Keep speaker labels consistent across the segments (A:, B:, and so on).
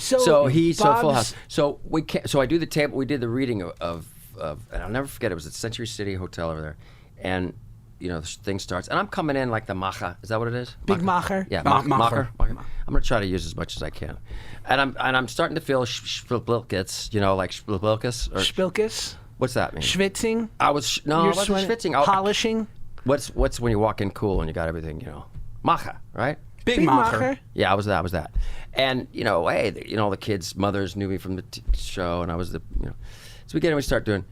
A: So Full
B: Bob's-
A: House. So I do the table. We did the reading of and I'll never forget. It was at Century City Hotel over there, and the thing starts, and I'm coming in like the macher. Is that what it is?
B: Big macher?
A: Yeah,
C: Macher.
A: macher. I'm gonna try to use as much as I can, and I'm starting to feel spilkits, like spilkis or
B: Spilkis?
A: what's that mean?
B: Schwitzing?
A: I was I wasn't schwitzing.
B: Polishing?
A: What's when you walk in cool and you got everything, macher, right?
C: Big macher.
A: Yeah, I was that. And, hey, the kids' mothers knew me from the show, and I was So we get in, we start doing.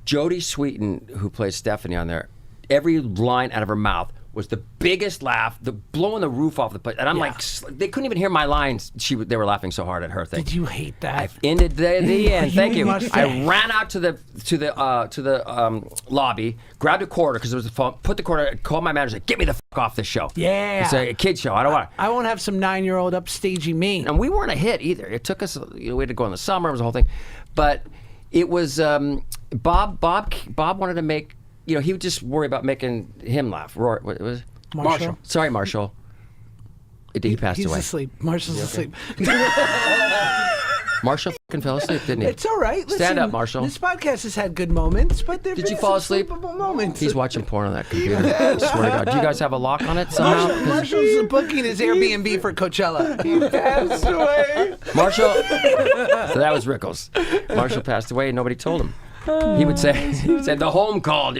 A: Jodie Sweetin, who plays Stephanie on there, every line out of her mouth was the biggest laugh, blowing the roof off the place. And I'm like, they couldn't even hear my lines. They were laughing so hard at her thing.
B: Did you hate that?
A: I ended the end. Thank you.
B: must
A: I
B: say.
A: ran out to the lobby, grabbed a quarter because there was a phone, put the quarter, called my manager, said, "Get me the fuck off this show."
B: Yeah.
A: It's a kid show. I don't want.
B: I won't have some 9-year-old upstaging me.
A: And we weren't a hit either. It took us. We had to go in the summer. It was a whole thing, but it was Bob. Bob wanted to make. He would just worry about making him laugh. Roy, what was it?
B: Marshall.
A: Sorry, Marshall. He passed
B: He's
A: away.
B: asleep. Marshall's asleep.
A: Marshall fucking fell asleep, didn't he?
B: It's all right. Listen,
A: Stand up, Marshall.
B: This podcast has had good moments, but there
A: Did you fall asleep?
B: Moments.
A: He's watching porn on that computer. I swear to God. Do you guys have a lock on it somehow?
B: Marshall's booking his Airbnb for Coachella.
C: He passed away.
A: Marshall. So that was Rickles. Marshall passed away and nobody told him. He would say the home called.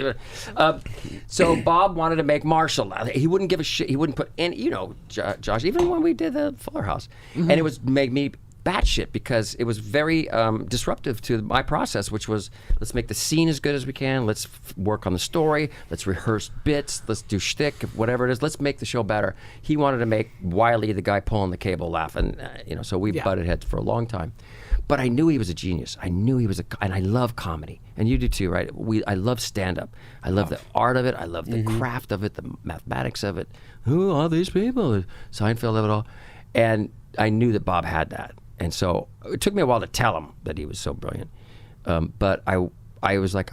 A: So Bob wanted to make Marshall laugh. He wouldn't give a shit. He wouldn't put any, Josh, even when we did the Fuller House. And it made me batshit because it was very disruptive to my process, which was let's make the scene as good as we can. Let's work on the story. Let's rehearse bits. Let's do shtick, whatever it is. Let's make the show better. He wanted to make Wiley, the guy pulling the cable, laugh. And, so we butted heads for a long time. But I knew he was a genius. I knew he was and I love comedy. And you do too, right? I love stand-up. I love the art of it. I love the craft of it, the mathematics of it. Who are these people? Seinfeld of it all. And I knew that Bob had that. And so it took me a while to tell him that he was so brilliant. But I was like,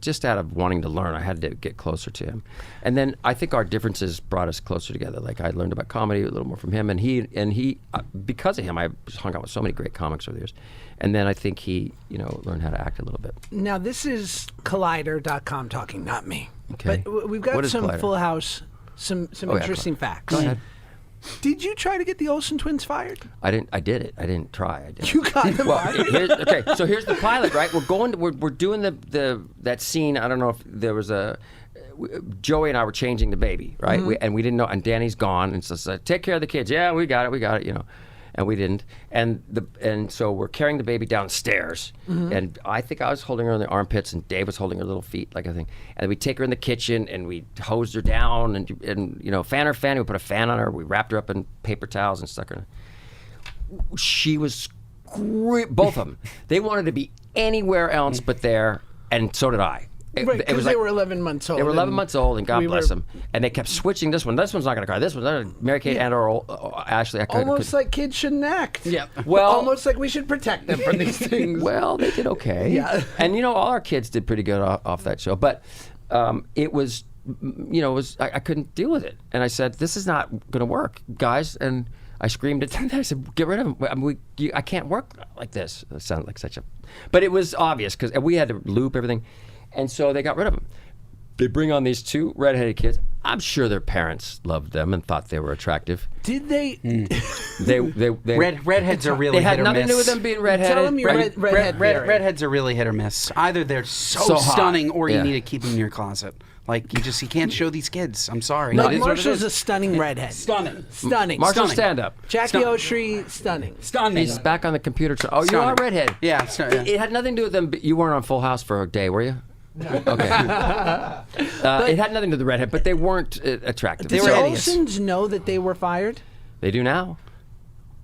A: just out of wanting to learn, I had to get closer to him. And then I think our differences brought us closer together. Like I learned about comedy a little more from him, and he because of him, I hung out with so many great comics over the years. And then I think he, learned how to act a little bit.
B: Now, this is Collider.com talking, not me.
A: Okay.
B: But we've got
A: What is
B: some
A: Collider?
B: Full House, some interesting facts.
A: Go ahead.
B: Did you try to get the Olsen twins fired?
A: I did it. I didn't try. I did.
B: You got them fired?
A: So here's the pilot, right? We're doing that scene. I don't know if there was Joey and I were changing the baby, right? And we didn't know. And Danny's gone, and so take care of the kids. Yeah, we got it. And we didn't. And so we're carrying the baby downstairs, and I think I was holding her in the armpits, and Dave was holding her little feet, like I think. And we take her in the kitchen, and we hosed her down, and fan her fan. We put a fan on her. We wrapped her up in paper towels and stuck her. She was both of them. They wanted to be anywhere else but there, and so did I.
B: Right, because they were 11 months old.
A: They were 11 months old, and God bless
B: were-
A: them. And they kept switching this one. This one's not going to cry. This one's Mary Kate and or Ashley.
B: Almost like kids shouldn't act.
C: Yeah.
A: Well,
B: almost like we should protect them from these things.
A: Well, they did okay.
B: Yeah.
A: And all our kids did pretty good off that show. But it was, I couldn't deal with it. And I said, this is not going to work, guys. And I screamed at them. I said, get rid of him. I can't work like this. It sounded like such a... But it was obvious because we had to loop everything. And so they got rid of him. They bring on these two redheaded kids. I'm sure their parents loved them and thought they were attractive.
B: Did they?
C: Redheads are really
A: They had
C: hit or
A: nothing to do
C: miss.
A: with them being redheaded.
B: Tell them your redhead theory.
C: Redheads are really hit or miss. Either they're so
A: So hot.
C: stunning, or you
A: Yeah.
C: need to keep them in your closet. Like you can't show these kids. I'm sorry.
B: Like
C: It is what it
B: Marshall's
C: is.
B: a stunning redhead.
C: Stunning.
B: Stunning.
A: Marshall,
C: Stunning.
A: stand up.
B: Jackie Oshry, stunning.
C: Stunning.
A: He's back on the computer. Oh, you
C: Stunning.
A: are redhead.
C: Yeah.
A: It had nothing to do with them. You weren't on Full House for a day, were you? Okay. It had nothing to do with the redhead, but they weren't attractive.
B: Did
C: were
B: the
C: idiots.
B: Olsens know that they were fired?
A: They do now.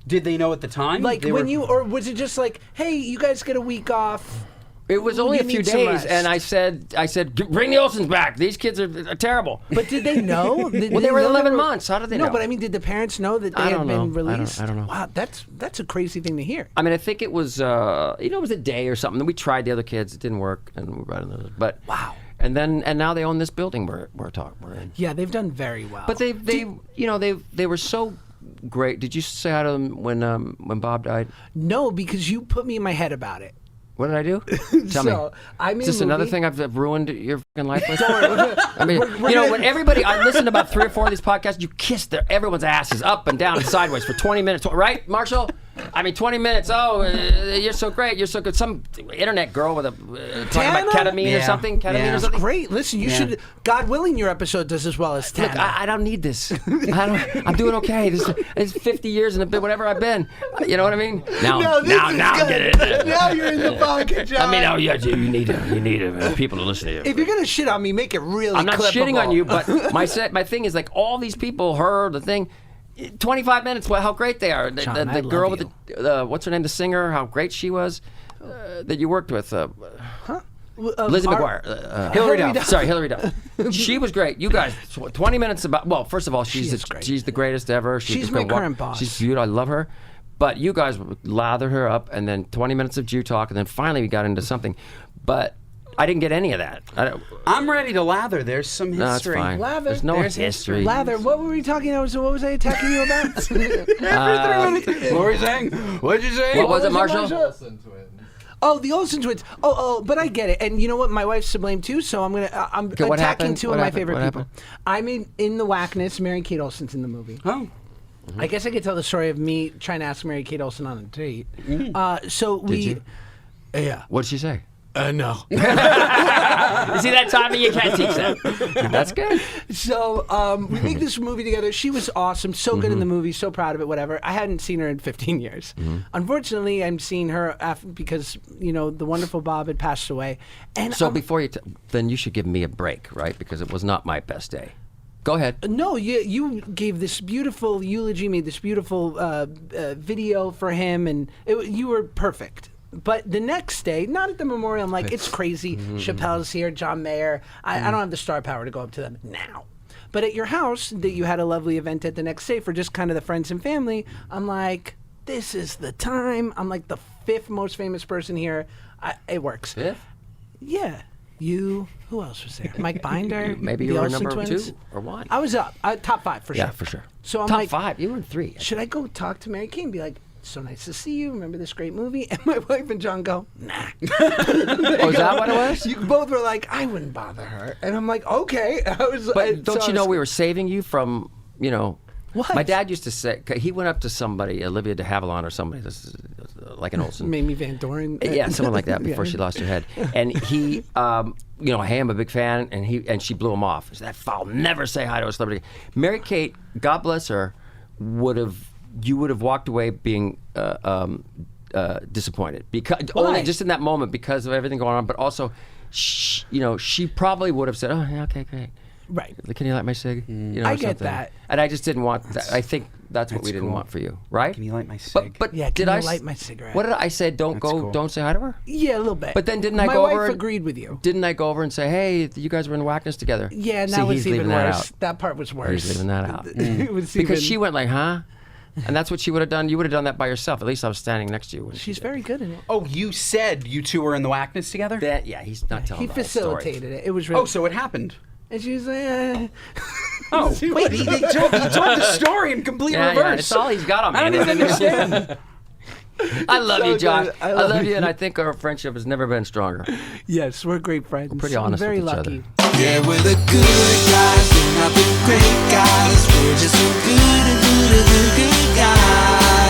C: Did they know at the time?
B: Like
C: They
B: when
C: were-
B: you, or was it just like, hey, you guys get a week off?
A: It was only
B: You
A: a few
B: need some
A: days,
B: rest.
A: and I said, bring the Olsens back. These kids are terrible.
B: But did they know?
A: Well, they were 11 months. How did they know?
B: No, but I mean, did the parents know that they
A: I
B: had
A: don't
B: been
A: know.
B: released?
A: I don't know.
B: Wow, that's a crazy thing to hear.
A: I mean, I think it was, it was a day or something. Then we tried the other kids. It didn't work, and we brought in those. But
B: Wow.
A: And now they own this building we're in.
B: Yeah, they've done very well.
A: But they were so great. Did you say hi to them when Bob died?
B: No, because you put me in my head about it.
A: What did I do? Tell me.
B: I made
A: Is this
B: a
A: another
B: movie.
A: thing I've ruined your fucking life with? I mean, when everybody, I listen to about 3 or 4 of these podcasts, you kiss everyone's asses up and down and sideways for 20 minutes, right, Marshall? I mean, 20 minutes. Oh, you're so great. You're so good. Some internet girl with talking about ketamine or something. Ketamine or something.
B: Great. Listen, you should. God willing, your episode does as well as Tana.
A: Look, I don't need this. I'm doing okay. This is 50 years and a bit, whatever I've been. You know what I mean? Now get it.
B: Now you're in the pocket, John.
A: I mean, you need people to listen to you.
B: If you're gonna shit on me, make it really.
A: I'm not
B: clippable.
A: shitting on you, but my thing is like all these people, the thing. 25 minutes. Well, how great they are.
B: John,
A: The girl with the what's her name? The singer. How great she was. That you worked with. Lizzie McGuire.
C: Hillary Duff.
A: Sorry, Hillary Duff. She was great. You guys, 20 minutes about. Well, first of all, she's the greatest ever.
B: She's my current boss.
A: She's beautiful. I love her. But you guys lathered her up, and then 20 minutes of Jew talk, and then finally we got into something. But I didn't get any of that.
C: I'm ready to lather. There's some history.
A: No, that's fine.
B: Lather.
A: There's no history.
B: Lather. What were we talking about? What was I attacking you about?
C: What were you saying? What'd you say?
A: What was it, Marshall?
D: Olsen twins.
B: Oh, the Olsen twins. Oh, but I get it. And you know what? My wife's to blame too. So I'm
A: what
B: attacking
A: happened?
B: two
A: What
B: of my
A: happened?
B: favorite
A: What
B: people.
A: happened?
B: I'm in the Whackness. Mary-Kate Olsen's in the movie.
C: Oh.
B: I guess I could tell the story of me trying to ask Mary-Kate Olsen on a date.
A: Did you?
B: Yeah.
A: What did she say?
B: No.
A: You see that, Tommy? You can't teach that. That's good.
B: So we make this movie together. She was awesome, so good in the movie, so proud of it, whatever. I hadn't seen her in 15 years. Unfortunately, I'm seeing her because, the wonderful Bob had passed away. And
A: So before you, then you should give me a break, right? Because it was not my best day. Go ahead.
B: No, you gave this beautiful eulogy, made this beautiful video for him, and you were perfect. But the next day, not at the memorial, I'm like, it's crazy. Chappelle's here, John Mayer. I don't have the star power to go up to them now. But at your house, that you had a lovely event at the next day for just kind of the friends and family, I'm like, this is the time. I'm like the 5th most famous person here. It works.
A: 5th?
B: Yeah. You. Who else was there? Mike Binder.
A: Maybe
B: the
A: you were
B: Olsen
A: number
B: twins.
A: 2 or 1.
B: I was up. Top 5 for sure.
A: Yeah, for sure.
B: So I'm
A: Top
B: like,
A: 5. You were in 3.
B: should I go talk to Mary Kate and be like, so nice to see you. Remember this great movie? And my wife and John go, nah.
A: Oh, is that what it was?
B: You both were like, I wouldn't bother her. And I'm like, okay.
A: But don't you know we were saving you from,
B: What?
A: My dad used to say, he went up to somebody, Olivia de Havilland or somebody, like an Olsen.
B: Mamie Van Doren.
A: Yeah, someone like that before she lost her head. And he, hey, I'm a big fan, and she blew him off. She said, that foul, never say hi to a celebrity. Mary Kate, God bless her, you would have walked away being disappointed because only just in that moment because of everything going on, but also, she probably would have said, "Oh, yeah, okay, great."
B: Right.
A: Can you light my cig?
B: I get that.
A: And I just didn't want that. I think that's what we didn't want for you, right?
C: Can you light my cig?
A: But
B: Yeah,
A: did
B: can
A: I
B: you light my cigarette?
A: What did I say? Don't say hi to her.
B: Yeah, a little bit.
A: But then didn't I
B: my
A: go
B: wife
A: over?
B: agreed with you.
A: Didn't I go over and say, "Hey, you guys were in Whackness together"?
B: Yeah, and
A: See,
B: that was
A: he's
B: even
A: leaving that
B: worse.
A: out.
B: That part was worse.
A: He's leaving that out.
B: It was
A: Because
B: even-
A: she went like, "Huh?" And that's what she would have done. You would have done that by yourself. At least I was standing next to you. When
B: She's very good in it.
C: Oh, you said you two were in the Whackness together?
A: Yeah, he's not telling
B: He
A: the whole story.
B: facilitated it. It was really.
C: Oh, so it happened.
B: And she was like,
C: Oh, wait, he told the story in complete reverse.
A: It's all he's got on me.
C: I don't even understand.
A: I love you,
B: So
A: Josh.
B: good.
A: I love you, and I think our friendship has never been stronger.
B: yes, we're great friends.
A: pretty
B: I'm
A: honest
B: very
A: with each
B: lucky.
A: other.
E: Yeah, we're the good guys, we're not the great guys. We're just the good guys.